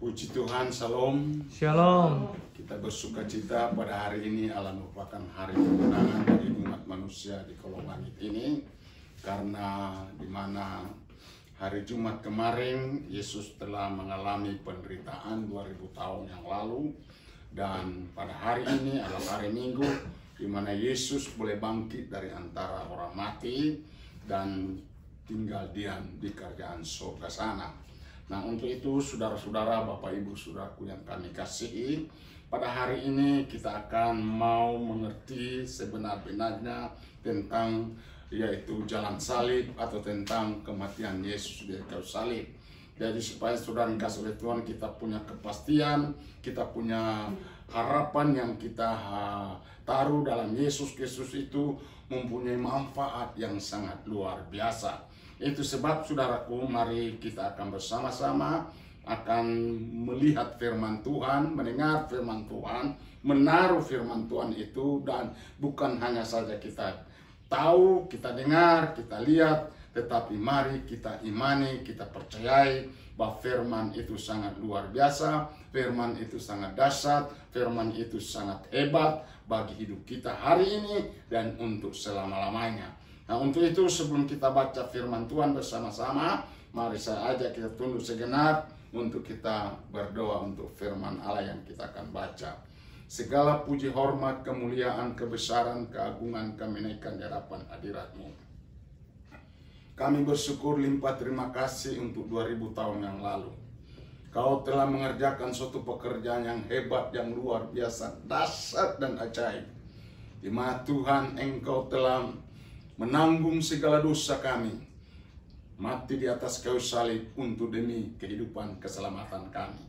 Puji Tuhan, Shalom. Shalom. Kita bersuka cita pada hari ini. Allah merupakan hari kemenangan bagi umat manusia di kolong langit ini. Karena di mana hari Jumat kemarin Yesus telah mengalami penderitaan 2000 tahun yang lalu. Dan pada hari ini adalah hari Minggu di mana Yesus boleh bangkit dari antara orang mati dan tinggal diam di kerajaan surga sana. Nah, untuk itu saudara-saudara, Bapak Ibu Saudaraku yang kami kasihi, pada hari ini kita akan mau mengerti sebenar-benarnya tentang yaitu jalan salib atau tentang kematian Yesus di kayu salib. Jadi supaya saudara kasih oleh Tuhan kita punya kepastian, kita punya harapan yang kita taruh dalam Yesus Kristus itu mempunyai manfaat yang sangat luar biasa. Itu sebab saudaraku, mari kita akan bersama-sama akan melihat firman Tuhan, mendengar firman Tuhan, menaruh firman Tuhan itu, dan bukan hanya saja kita tahu, kita dengar, kita lihat, tetapi mari kita imani, kita percayai bahwa firman itu sangat luar biasa, firman itu sangat dahsyat, firman itu sangat hebat bagi hidup kita hari ini dan untuk selama-lamanya. Nah, untuk itu sebelum kita baca firman Tuhan bersama-sama, mari saya ajak kita tunduk sejenak untuk kita berdoa untuk firman Allah yang kita akan baca. Segala puji, hormat, kemuliaan, kebesaran, keagungan kami naikkan di hadapan hadirat-Mu. Kami bersyukur limpah terima kasih untuk 2000 tahun yang lalu. Kau telah mengerjakan suatu pekerjaan yang hebat, yang luar biasa, dahsyat dan ajaib. Di mana Tuhan Engkau telah menanggung segala dosa kami, mati di atas kayu salib untuk demi kehidupan keselamatan kami.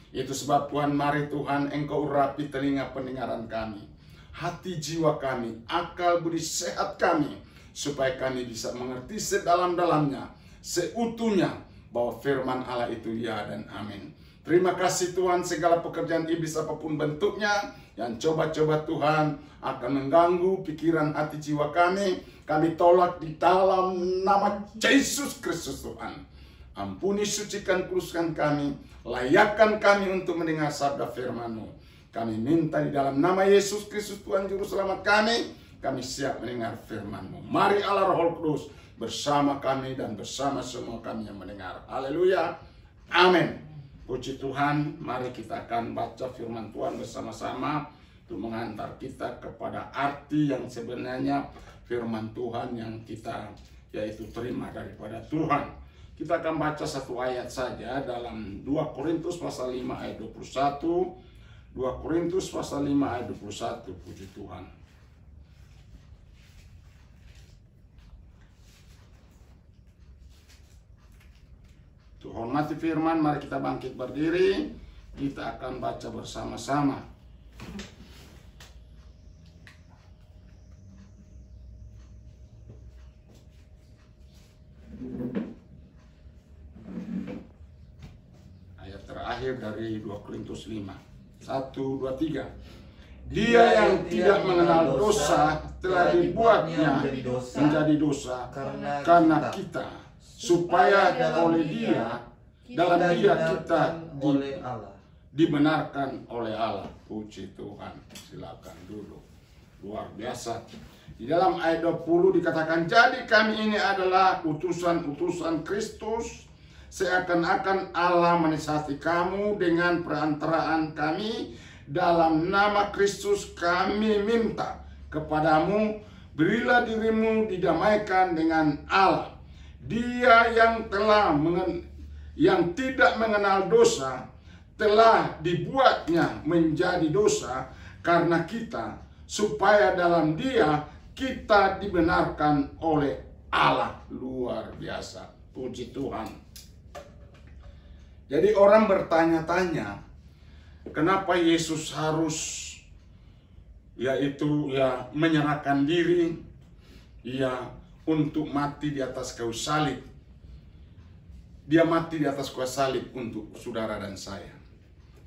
Itu sebab Tuhan, mari Tuhan Engkau urapi telinga pendengaran kami, hati jiwa kami, akal budi sehat kami, supaya kami bisa mengerti sedalam-dalamnya, seutuhnya, bahwa firman Allah itu ya dan amin. Terima kasih Tuhan, segala pekerjaan iblis apapun bentuknya yang coba-coba Tuhan akan mengganggu pikiran hati jiwa kami tolak di dalam nama Yesus Kristus Tuhan. Ampuni, sucikan, kuduskan kami, layakkan kami untuk mendengar sabda firman-Mu. Kami minta di dalam nama Yesus Kristus Tuhan Juru Selamat kami siap mendengar firman-Mu. Mari Allah Roh Kudus bersama kami dan bersama semua kami yang mendengar. Haleluya, amin. Puji Tuhan, mari kita akan baca firman Tuhan bersama-sama untuk mengantar kita kepada arti yang sebenarnya firman Tuhan yang kita yaitu terima daripada Tuhan. Kita akan baca satu ayat saja dalam 2 Korintus pasal 5 ayat 21. 2 Korintus pasal 5 ayat 21. Puji Tuhan. Untuk hormati firman, mari kita bangkit berdiri. Kita akan baca bersama-sama. Ayat terakhir dari 2 Korintus 5. 1, 2, 3. Dia yang tidak mengenal dosa telah dibuatnya menjadi dosa karena kita, supaya oleh dia, dalam dia kita dibenarkan oleh Allah. Puji Tuhan. Silakan duduk. Luar biasa. Di dalam ayat 20 dikatakan, jadi kami ini adalah utusan-utusan Kristus, seakan-akan Allah menasihati kamu dengan perantaraan kami. Dalam nama Kristus kami minta kepadamu, berilah dirimu didamaikan dengan Allah. Dia yang tidak mengenal dosa telah dibuatnya menjadi dosa karena kita, supaya dalam dia kita dibenarkan oleh Allah. Luar biasa. Puji Tuhan. Jadi orang bertanya-tanya, kenapa Yesus harus menyerahkan diri untuk mati di atas kayu salib. Dia mati di atas kayu salib untuk saudara dan saya.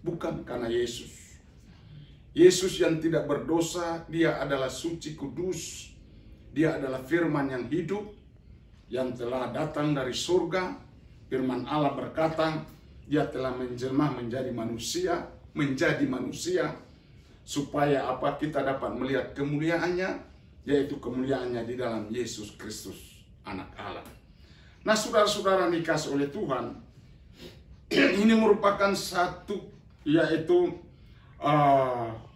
Bukan karena Yesus. Yesus yang tidak berdosa, dia adalah suci kudus. Dia adalah firman yang hidup, yang telah datang dari surga. Firman Allah berkata, Dia telah menjelma menjadi manusia, supaya apa? Kita dapat melihat kemuliaannya, yaitu kemuliaannya di dalam Yesus Kristus, Anak Allah. Nah, saudara-saudara dikasih oleh Tuhan, ini merupakan satu, yaitu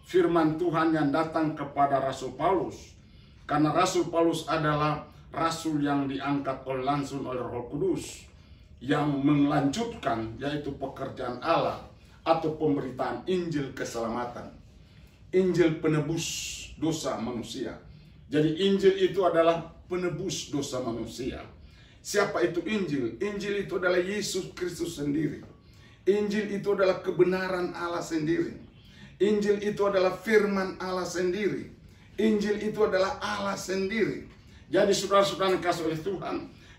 firman Tuhan yang datang kepada Rasul Paulus. Karena Rasul Paulus adalah rasul yang diangkat langsung oleh Roh Kudus, yang melanjutkan yaitu pekerjaan Allah atau pemberitaan Injil keselamatan, Injil penebus dosa manusia. Jadi Injil itu adalah penebus dosa manusia. Siapa itu Injil? Injil itu adalah Yesus Kristus sendiri. Injil itu adalah kebenaran Allah sendiri. Injil itu adalah firman Allah sendiri. Injil itu adalah Allah sendiri. Jadi saudara-saudara yang dikasihi oleh Tuhan,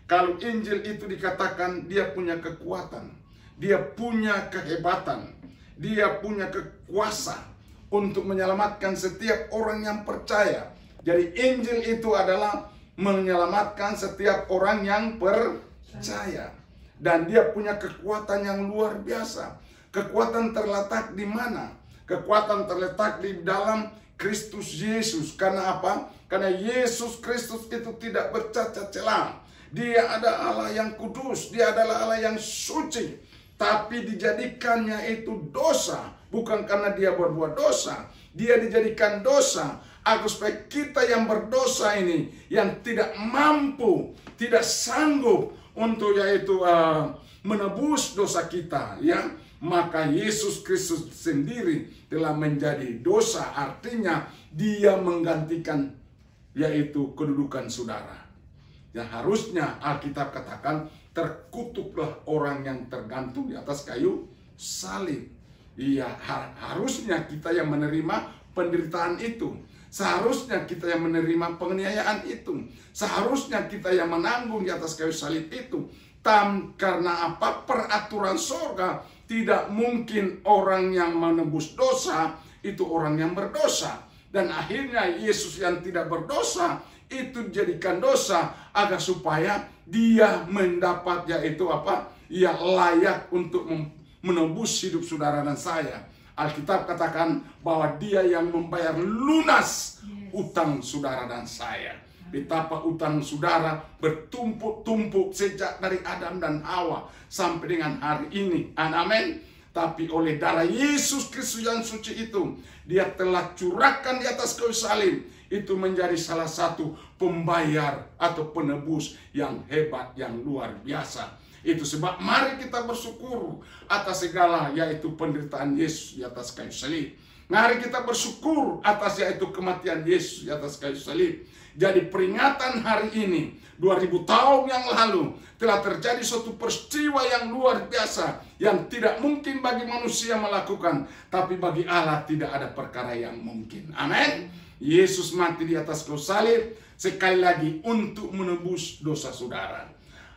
kalau Injil itu dikatakan dia punya kekuatan, dia punya kehebatan, dia punya kekuasaan untuk menyelamatkan setiap orang yang percaya. Jadi Injil itu adalah menyelamatkan setiap orang yang percaya. Dan dia punya kekuatan yang luar biasa. Kekuatan terletak di mana? Kekuatan terletak di dalam Kristus Yesus. Karena apa? Karena Yesus Kristus itu tidak bercacat celah. Dia ada Allah yang kudus, dia adalah Allah yang suci. Tapi dijadikannya itu dosa, bukan karena dia berbuat dosa. Dia dijadikan dosa agar supaya kita yang berdosa ini, yang tidak mampu, tidak sanggup untuk yaitu menebus dosa kita, ya, maka Yesus Kristus sendiri telah menjadi dosa. Artinya dia menggantikan yaitu kedudukan saudara. Yang harusnya Alkitab katakan terkutuklah orang yang tergantung di atas kayu salib. Iya, harusnya kita yang menerima penderitaan itu. Seharusnya kita yang menerima penganiayaan itu. Seharusnya kita yang menanggung di atas kayu salib itu. Karena apa? Peraturan surga, tidak mungkin orang yang menebus dosa itu orang yang berdosa. Dan akhirnya Yesus yang tidak berdosa itu dijadikan dosa agar supaya dia mendapat yaitu apa? Ya, layak untuk menebus hidup saudara dan saya. Alkitab katakan bahwa dia yang membayar lunas utang saudara dan saya. Betapa utang saudara bertumpuk-tumpuk sejak dari Adam dan Hawa sampai dengan hari ini. Amin. Tapi oleh darah Yesus Kristus yang suci itu, dia telah curahkan di atas kayu salib. Itu menjadi salah satu pembayar atau penebus yang hebat, yang luar biasa. Itu sebab mari kita bersyukur atas segala yaitu penderitaan Yesus di atas kayu salib. Mari kita bersyukur atas yaitu kematian Yesus di atas kayu salib. Jadi peringatan hari ini 2000 tahun yang lalu telah terjadi suatu peristiwa yang luar biasa yang tidak mungkin bagi manusia melakukan, tapi bagi Allah tidak ada perkara yang mungkin. Amin. Yesus mati di atas kayu salib sekali lagi untuk menebus dosa saudara.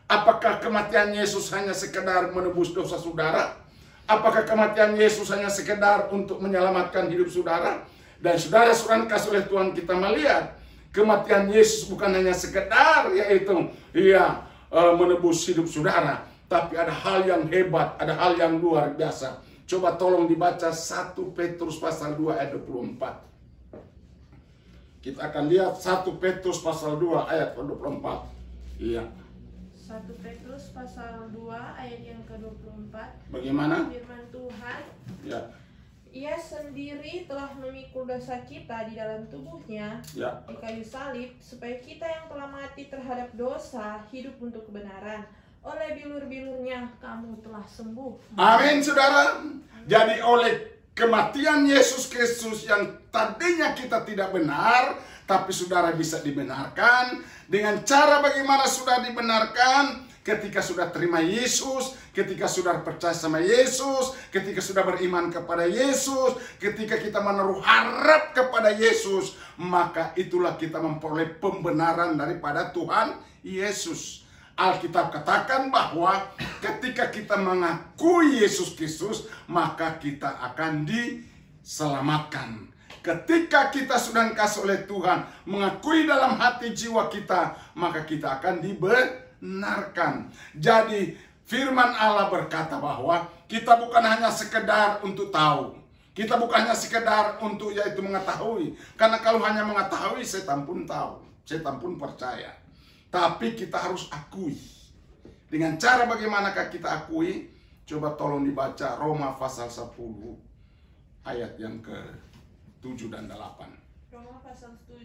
Apakah kematian Yesus hanya sekedar menebus dosa saudara? Apakah kematian Yesus hanya sekedar untuk menyelamatkan hidup saudara? Dan saudara-saudara kasih oleh Tuhan, kita melihat kematian Yesus bukan hanya sekedar yaitu menebus hidup saudara, tapi ada hal yang hebat, ada hal yang luar biasa. Coba tolong dibaca 1 Petrus pasal 2 ayat 24. Kita akan lihat 1 Petrus pasal 2 ayat 24. Iya. 1 Petrus pasal 2 ayat yang ke-24. Bagaimana? Firman Tuhan. Ya. Ia sendiri telah memikul dosa kita di dalam tubuhnya di kayu salib, supaya kita yang telah mati terhadap dosa hidup untuk kebenaran. Oleh bilur-bilurnya kamu telah sembuh. Amin, saudara. Jadi oleh kematian Yesus Kristus yang tadinya kita tidak benar, tapi saudara bisa dibenarkan. Dengan cara bagaimana sudah dibenarkan? Ketika sudah terima Yesus, ketika sudah percaya sama Yesus, ketika sudah beriman kepada Yesus, ketika kita menaruh harap kepada Yesus, maka itulah kita memperoleh pembenaran daripada Tuhan Yesus. Alkitab katakan bahwa ketika kita mengakui Yesus Kristus, maka kita akan diselamatkan. Ketika kita sudah dikasih oleh Tuhan, mengakui dalam hati jiwa kita, maka kita akan dibenarkan. Jadi Firman Allah berkata bahwa kita bukan hanya sekedar untuk tahu. Kita bukan hanya sekedar untuk yaitu mengetahui. Karena kalau hanya mengetahui, setan pun tahu. Setan pun percaya. Tapi kita harus akui. Dengan cara bagaimanakah kita akui? Coba tolong dibaca Roma pasal 10 ayat yang ke-7 dan 8. Roma pasal 10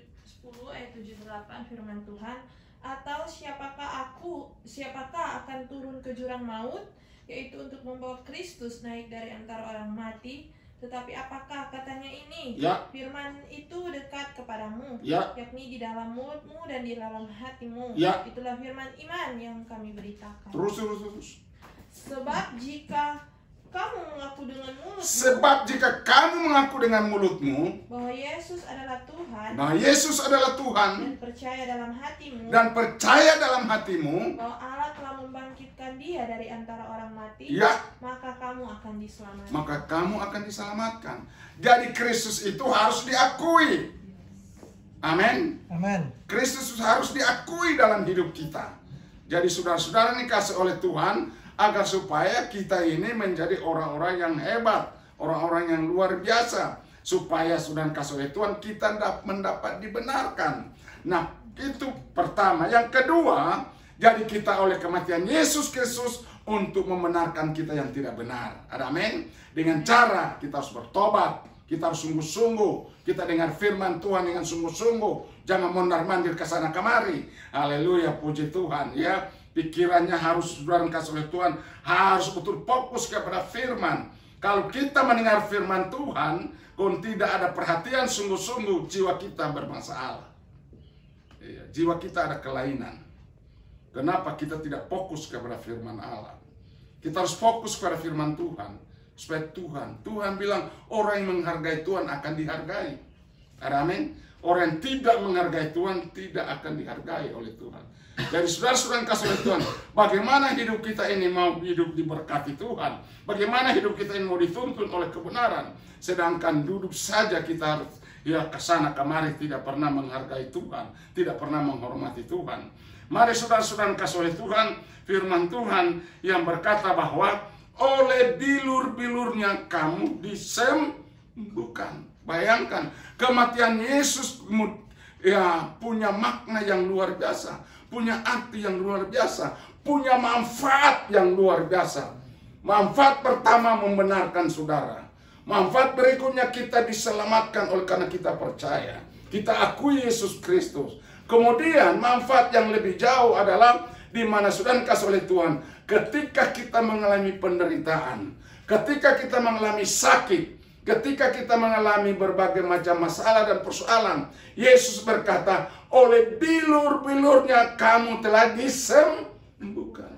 ayat 7 dan 8 firman Tuhan. Atau siapakah akan turun ke jurang maut, yaitu untuk membawa Kristus naik dari antara orang mati. Tetapi apakah katanya ini? Ya. Firman itu dekat kepadamu, ya, yakni di dalam mulutmu dan di dalam hatimu. Ya. Itulah firman iman yang kami beritakan. Terus. Sebab jika kamu mengaku dengan mulutmu, bahwa Yesus adalah Tuhan, dan percaya dalam hatimu, bahwa Allah telah membangkitkan Dia dari antara orang mati, ya, maka kamu akan diselamatkan. Jadi Kristus itu harus diakui. Amin. Kristus harus diakui dalam hidup kita. Jadi saudara-saudara dikasih oleh Tuhan agar supaya kita ini menjadi orang-orang yang hebat, orang-orang yang luar biasa, supaya saudara kasih oleh Tuhan kita mendapat dibenarkan. Nah, itu pertama. Yang kedua, jadi kita oleh kematian Yesus Kristus untuk membenarkan kita yang tidak benar. Ada amin? Dengan cara kita harus bertobat, kita harus sungguh-sungguh, kita dengar firman Tuhan dengan sungguh-sungguh, jangan mondar-mandir ke sana kemari. Haleluya, puji Tuhan ya. Pikirannya harus saudara kasih oleh Tuhan, harus betul fokus kepada firman. Kalau kita mendengar firman Tuhan, kalau tidak ada perhatian sungguh-sungguh, jiwa kita bermasalah. Jiwa kita ada kelainan. Kenapa kita tidak fokus kepada firman Allah? Kita harus fokus kepada firman Tuhan. Supaya Tuhan bilang orang yang menghargai Tuhan akan dihargai. Amin. Orang yang tidak menghargai Tuhan tidak akan dihargai oleh Tuhan. Jadi saudara-saudara kasih oleh Tuhan, bagaimana hidup kita ini mau hidup diberkati Tuhan? Bagaimana hidup kita ini mau dituntun oleh kebenaran? Sedangkan duduk saja kita ya kesana kemari tidak pernah menghargai Tuhan, tidak pernah menghormati Tuhan. Mari saudara-saudara kasih oleh Tuhan, firman Tuhan yang berkata bahwa oleh bilur-bilurnya kamu disembuhkan. Bayangkan kematian Yesus ya punya makna yang luar biasa, punya arti yang luar biasa, punya manfaat yang luar biasa. Manfaat pertama membenarkan saudara. Manfaat berikutnya kita diselamatkan oleh karena kita percaya. Kita akui Yesus Kristus. Kemudian manfaat yang lebih jauh adalah di mana saudara kasih oleh Tuhan. Ketika kita mengalami penderitaan, ketika kita mengalami sakit, ketika kita mengalami berbagai macam masalah dan persoalan, Yesus berkata, oleh bilur-bilurnya kamu telah disembuhkan.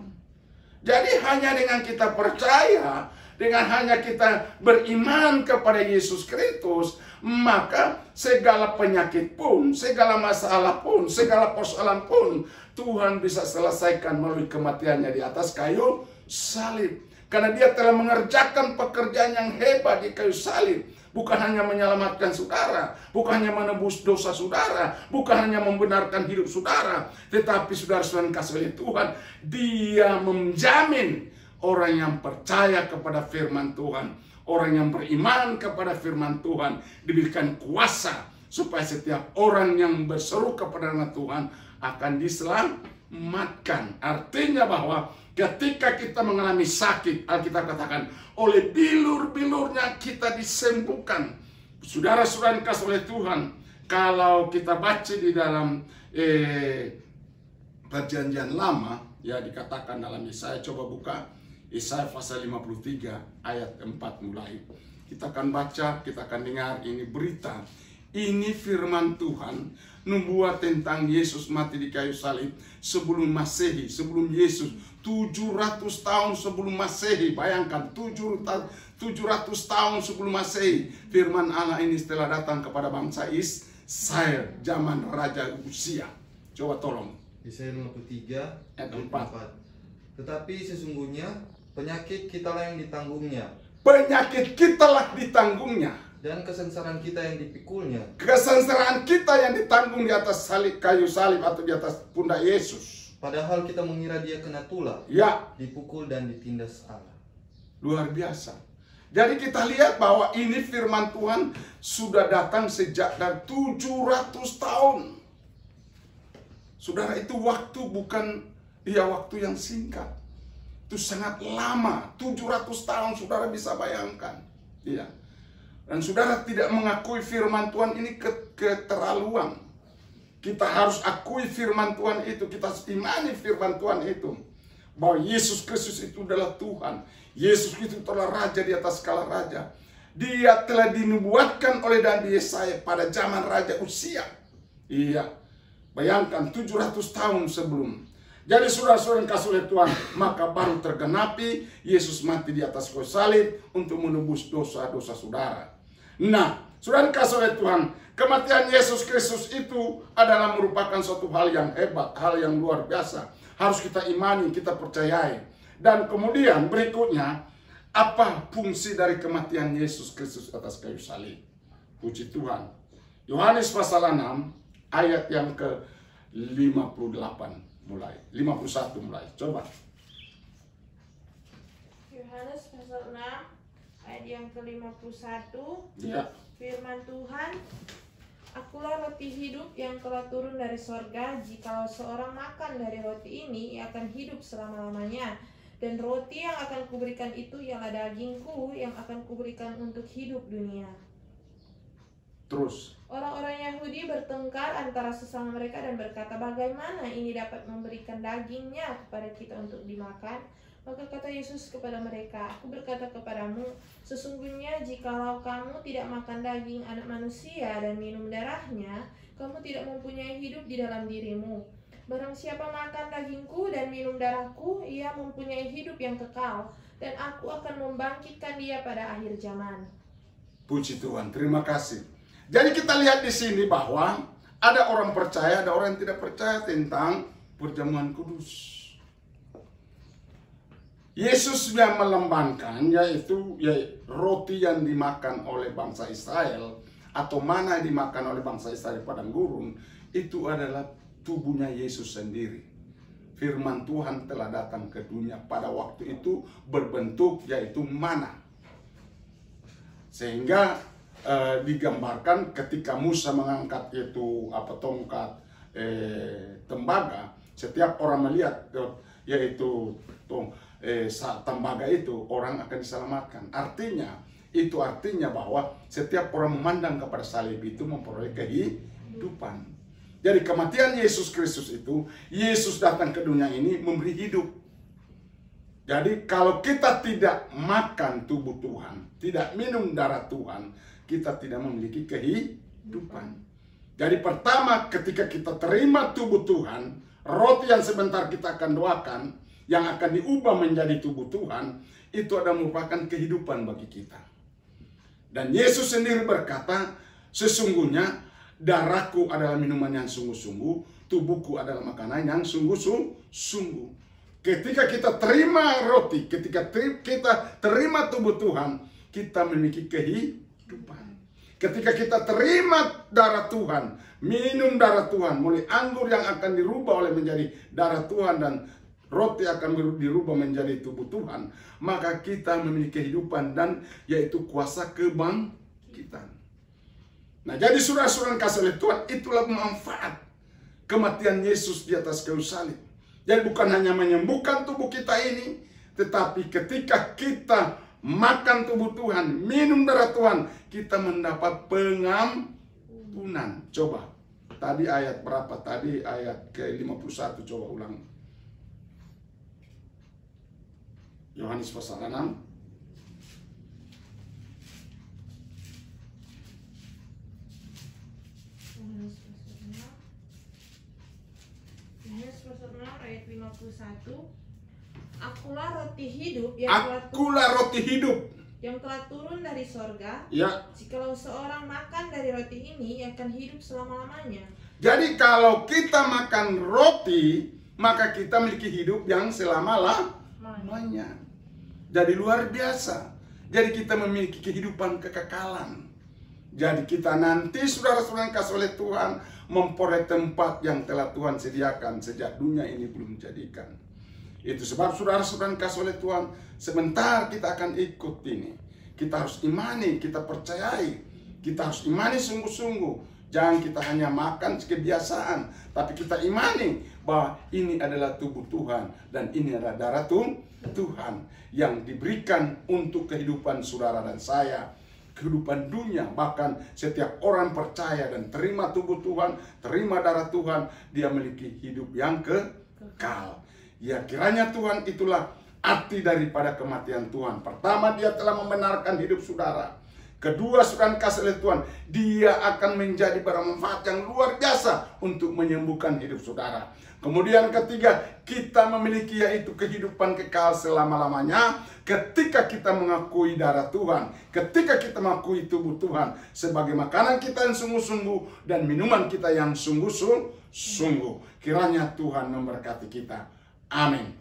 Jadi hanya dengan kita percaya, dengan hanya kita beriman kepada Yesus Kristus, maka segala penyakit pun, segala masalah pun, segala persoalan pun, Tuhan bisa selesaikan melalui kematiannya di atas kayu salib. Karena dia telah mengerjakan pekerjaan yang hebat di kayu salib. Bukan hanya menyelamatkan saudara, bukan hanya menebus dosa saudara, bukan hanya membenarkan hidup saudara, tetapi saudara-saudara kasih oleh Tuhan, dia menjamin orang yang percaya kepada firman Tuhan, orang yang beriman kepada firman Tuhan, diberikan kuasa supaya setiap orang yang berseru kepada nama Tuhan akan diselamatkan. Artinya bahwa ketika kita mengalami sakit, Alkitab katakan, oleh bilur-bilurnya kita disembuhkan. Saudara-saudara dikasih oleh Tuhan, kalau kita baca di dalam perjanjian lama, ya dikatakan dalam Yesaya, coba buka Yesaya pasal 53 ayat 4 mulai. Kita akan baca, kita akan dengar ini berita. Ini firman Tuhan membuat tentang Yesus mati di kayu salib sebelum Masehi, sebelum Yesus 700 tahun sebelum Masehi. Bayangkan 700 tahun sebelum Masehi, firman Allah ini setelah datang kepada bangsa Israel zaman Raja Uzia. Coba tolong Yesaya 53 ayat 4. Tetapi sesungguhnya penyakit kitalah yang ditanggungnya. Penyakit kitalah ditanggungnya. Dan kesengsaraan kita yang dipikulnya. Kesengsaraan kita yang ditanggung di atas salib, kayu salib atau di atas pundak Yesus. Padahal kita mengira dia kena tulah, Ya, dipukul dan ditindas Allah. luar biasa. Jadi kita lihat bahwa ini firman Tuhan sudah datang sejak dari 700 tahun. Saudara, itu waktu bukan waktu yang singkat. Itu sangat lama, 700 tahun, saudara bisa bayangkan. Iya. Dan saudara tidak mengakui firman Tuhan ini keterlaluan. Kita harus akui firman Tuhan itu, kita imani firman Tuhan itu. Bahwa Yesus Kristus itu adalah Tuhan. Yesus Kristus adalah Raja di atas segala Raja. Dia telah dinubuatkan oleh Nabi Yesaya pada zaman Raja Uzia. Iya. Bayangkan 700 tahun sebelum. Jadi saudara-saudara yang kasih oleh Tuhan, maka baru tergenapi Yesus mati di atas kayu salib untuk menebus dosa-dosa saudara. Nah, saudara kasih oleh Tuhan, kematian Yesus Kristus itu adalah merupakan suatu hal yang hebat, hal yang luar biasa. Harus kita imani, kita percayai. Dan kemudian berikutnya, apa fungsi dari kematian Yesus Kristus atas kayu salib? Puji Tuhan. Yohanes pasal 6 ayat yang ke-58 mulai, 51 mulai. Coba. Yohanes pasal 6 ayat yang ke-51. Ya. Firman Tuhan, Akulah roti hidup yang telah turun dari sorga. Jikalau seorang makan dari roti ini, ia akan hidup selama-lamanya. Dan roti yang akan kuberikan itu ialah dagingku yang akan kuberikan untuk hidup dunia. Terus. Orang-orang Yahudi bertengkar antara sesama mereka dan berkata, bagaimana ini dapat memberikan dagingnya kepada kita untuk dimakan? Maka kata Yesus kepada mereka, aku berkata kepadamu, sesungguhnya jikalau kamu tidak makan daging anak manusia dan minum darahnya, kamu tidak mempunyai hidup di dalam dirimu. Barang siapa makan dagingku dan minum darahku, ia mempunyai hidup yang kekal, dan aku akan membangkitkan dia pada akhir zaman. Puji Tuhan, terima kasih. Jadi kita lihat di sini bahwa ada orang percaya, ada orang yang tidak percaya tentang perjamuan kudus. Yesus yang melambangkan yaitu roti yang dimakan oleh bangsa Israel atau mana yang dimakan oleh bangsa Israel di padang gurun, itu adalah tubuhnya Yesus sendiri. Firman Tuhan telah datang ke dunia pada waktu itu berbentuk yaitu mana. Sehingga digambarkan ketika Musa mengangkat itu tongkat tembaga, setiap orang melihat yaitu saat tembaga itu orang akan diselamatkan. Artinya bahwa setiap orang memandang kepada salib itu memperoleh kehidupan. Jadi kematian Yesus Kristus itu, Yesus datang ke dunia ini memberi hidup. Jadi kalau kita tidak makan tubuh Tuhan, tidak minum darah Tuhan, kita tidak memiliki kehidupan. Jadi pertama ketika kita terima tubuh Tuhan, roti yang sebentar kita akan doakan, yang akan diubah menjadi tubuh Tuhan, itu adalah merupakan kehidupan bagi kita. Dan Yesus sendiri berkata, sesungguhnya darahku adalah minuman yang sungguh-sungguh, tubuhku adalah makanan yang sungguh-sungguh. Ketika kita terima roti, ketika kita terima tubuh Tuhan, kita memiliki kehidupan. Ketika kita terima darah Tuhan, minum darah Tuhan, mulai anggur yang akan dirubah oleh menjadi darah Tuhan dan roti akan dirubah menjadi tubuh Tuhan, maka kita memiliki kehidupan dan yaitu kuasa kebangkitan. Nah, jadi saudara-saudara kasih oleh Tuhan, itulah manfaat kematian Yesus di atas kayu salib. Jadi bukan hanya menyembuhkan tubuh kita ini, tetapi ketika kita makan tubuh Tuhan, minum darah Tuhan, kita mendapat pengampunan. Coba, tadi ayat berapa? Tadi ayat ke-51, coba ulang. Yohanes pasal 6. Yohanes pasal 6 ayat 51. Akulah roti hidup yang telah turun dari sorga. Ya. Jikalau seorang makan dari roti ini, ia akan hidup selama-lamanya. Jadi kalau kita makan roti, maka kita memiliki hidup yang selama-lamanya. Jadi luar biasa. Jadi kita memiliki kehidupan kekekalan. Jadi kita nanti saudara-saudara yang kasih oleh Tuhan memperoleh tempat yang telah Tuhan sediakan sejak dunia ini belum jadikan. Itu sebab saudara-saudara yang kasih oleh Tuhan, sebentar kita akan ikut ini. Kita harus imani, kita percayai, kita harus imani sungguh-sungguh. Jangan kita hanya makan kebiasaan, tapi kita imani bahwa ini adalah tubuh Tuhan dan ini adalah darah Tuhan yang diberikan untuk kehidupan saudara dan saya, kehidupan dunia. Bahkan setiap orang percaya dan terima tubuh Tuhan, terima darah Tuhan, dia memiliki hidup yang kekal. Ya, kiranya Tuhan itulah arti daripada kematian Tuhan. Pertama, dia telah membenarkan hidup saudara. Kedua, saudara kasih oleh Tuhan, dia akan menjadi bermanfaat yang luar biasa untuk menyembuhkan hidup saudara. Kemudian ketiga, kita memiliki yaitu kehidupan kekal selama-lamanya ketika kita mengakui darah Tuhan, ketika kita mengakui tubuh Tuhan sebagai makanan kita yang sungguh-sungguh dan minuman kita yang sungguh-sungguh. Kiranya Tuhan memberkati kita. Amin.